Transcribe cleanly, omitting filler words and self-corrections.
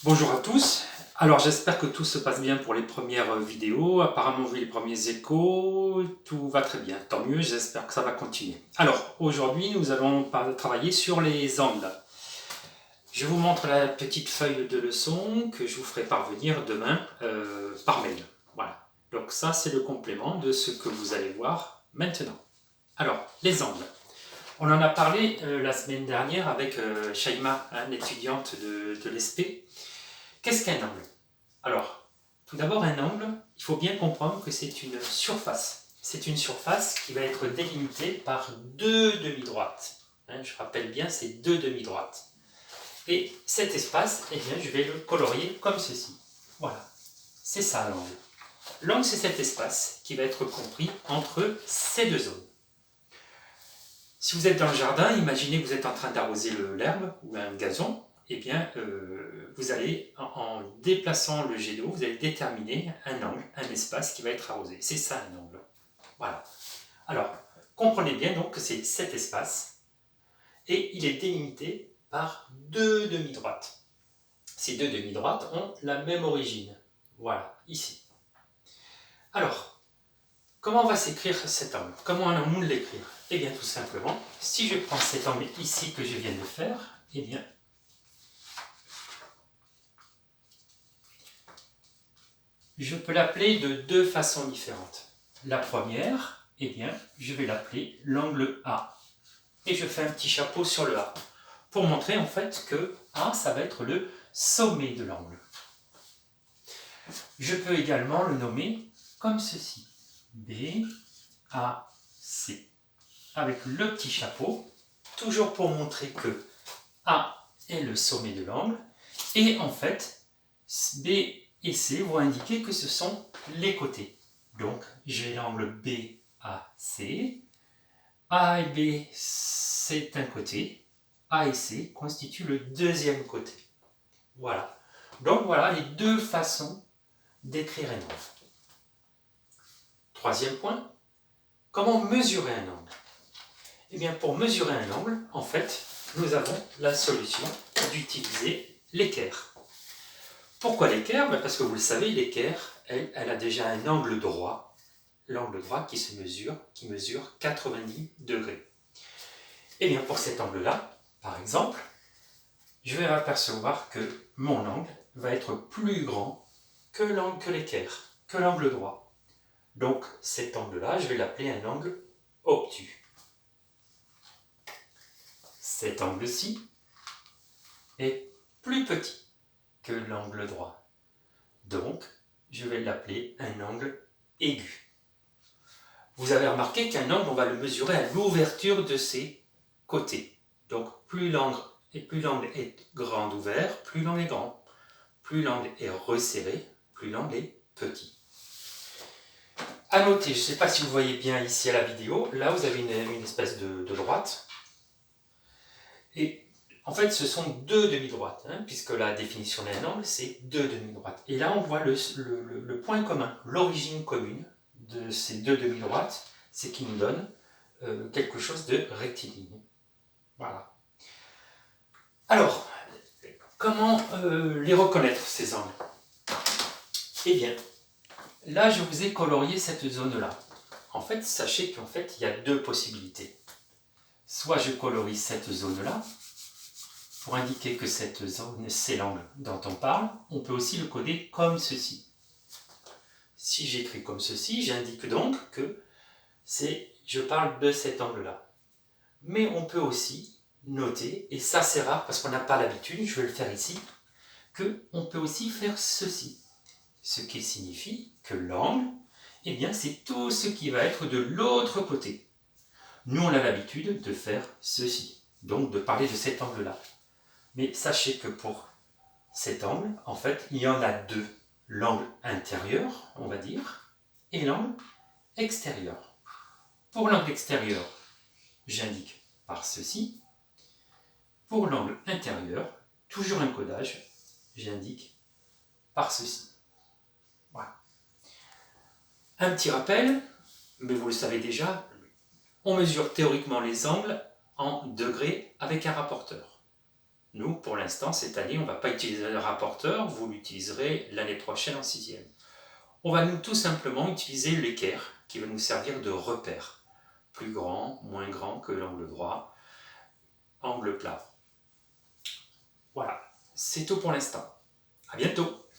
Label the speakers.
Speaker 1: Bonjour à tous. Alors j'espère que tout se passe bien pour les premières vidéos. Apparemment vu les premiers échos, tout va très bien. Tant mieux, j'espère que ça va continuer. Alors aujourd'hui nous allons travailler sur les angles. Je vous montre la petite feuille de leçon que je vous ferai parvenir demain par mail. Voilà. Donc ça c'est le complément de ce que vous allez voir maintenant. Alors les angles. On en a parlé la semaine dernière avec Shaima, l'étudiante de l'ESP. Qu'est-ce qu'un angle? Alors, tout d'abord, un angle, il faut bien comprendre que c'est une surface. C'est une surface qui va être délimitée par deux demi-droites. Je rappelle bien, c'est deux demi-droites. Et cet espace, eh bien, je vais le colorier comme ceci. Voilà, c'est ça l'angle. L'angle, c'est cet espace qui va être compris entre ces deux zones. Si vous êtes dans le jardin, imaginez que vous êtes en train d'arroser l'herbe ou un gazon. Eh bien, vous allez, en déplaçant le jet d'eau, vous allez déterminer un angle, un espace qui va être arrosé. C'est ça un angle. Voilà. Alors, comprenez bien donc que c'est cet espace et il est délimité par deux demi-droites. Ces deux demi-droites ont la même origine. Voilà, ici. Alors, comment on va s'écrire cet angle? Comment allons-nous l'écrire? Eh bien, tout simplement, si je prends cet angle ici que je viens de faire, eh bien, je peux l'appeler de deux façons différentes. La première, eh bien, je vais l'appeler l'angle A. Et je fais un petit chapeau sur le A. Pour montrer en fait que A, ça va être le sommet de l'angle. Je peux également le nommer comme ceci. B, A, C. Avec le petit chapeau, toujours pour montrer que A est le sommet de l'angle. Et en fait, B et C vont indiquer que ce sont les côtés. Donc, j'ai l'angle BAC. A et B, c'est un côté. A et C constituent le deuxième côté. Voilà. Donc, voilà les deux façons d'écrire un angle. Troisième point, comment mesurer un angle? Eh bien, pour mesurer un angle, en fait, nous avons la solution d'utiliser l'équerre. Pourquoi l'équerre? Parce que vous le savez, l'équerre, elle a déjà un angle droit. L'angle droit qui mesure 90 degrés. Et bien pour cet angle-là, par exemple, je vais apercevoir que mon angle va être plus grand que l'équerre, que l'angle droit. Donc cet angle-là, je vais l'appeler un angle obtus. Cet angle-ci est plus petit que l'angle droit. Donc, je vais l'appeler un angle aigu. Vous avez remarqué qu'un angle, on va le mesurer à l'ouverture de ses côtés. Donc, plus l'angle est grand ouvert, plus l'angle est grand. Plus l'angle est resserré, plus l'angle est petit. À noter, je ne sais pas si vous voyez bien ici à la vidéo, là vous avez une espèce de droite. Et en fait, ce sont deux demi-droites, puisque la définition d'un angle, c'est deux demi-droites. Et là, on voit le point commun, l'origine commune de ces deux demi-droites, c'est qui nous donne quelque chose de rectiligne. Voilà. Alors, comment les reconnaître, ces angles? Eh bien, là, je vous ai colorié cette zone-là. En fait, sachez qu'en fait, il y a deux possibilités. Soit je colorie cette zone-là, pour indiquer que cette zone, c'est l'angle dont on parle. On peut aussi le coder comme ceci. Si j'écris comme ceci, j'indique donc que je parle de cet angle-là. Mais on peut aussi noter, et ça c'est rare parce qu'on n'a pas l'habitude, je vais le faire ici, qu'on peut aussi faire ceci. Ce qui signifie que l'angle, eh bien, c'est tout ce qui va être de l'autre côté. Nous, on a l'habitude de faire ceci, donc de parler de cet angle-là. Mais sachez que pour cet angle, en fait, il y en a deux. L'angle intérieur, on va dire, et l'angle extérieur. Pour l'angle extérieur, j'indique par ceci. Pour l'angle intérieur, toujours un codage, j'indique par ceci. Voilà. Un petit rappel, mais vous le savez déjà, on mesure théoriquement les angles en degrés avec un rapporteur. Nous, pour l'instant, cette année, on ne va pas utiliser le rapporteur, vous l'utiliserez l'année prochaine en 6e. On va nous tout simplement utiliser l'équerre qui va nous servir de repère. Plus grand, moins grand que l'angle droit, angle plat. Voilà, c'est tout pour l'instant. À bientôt!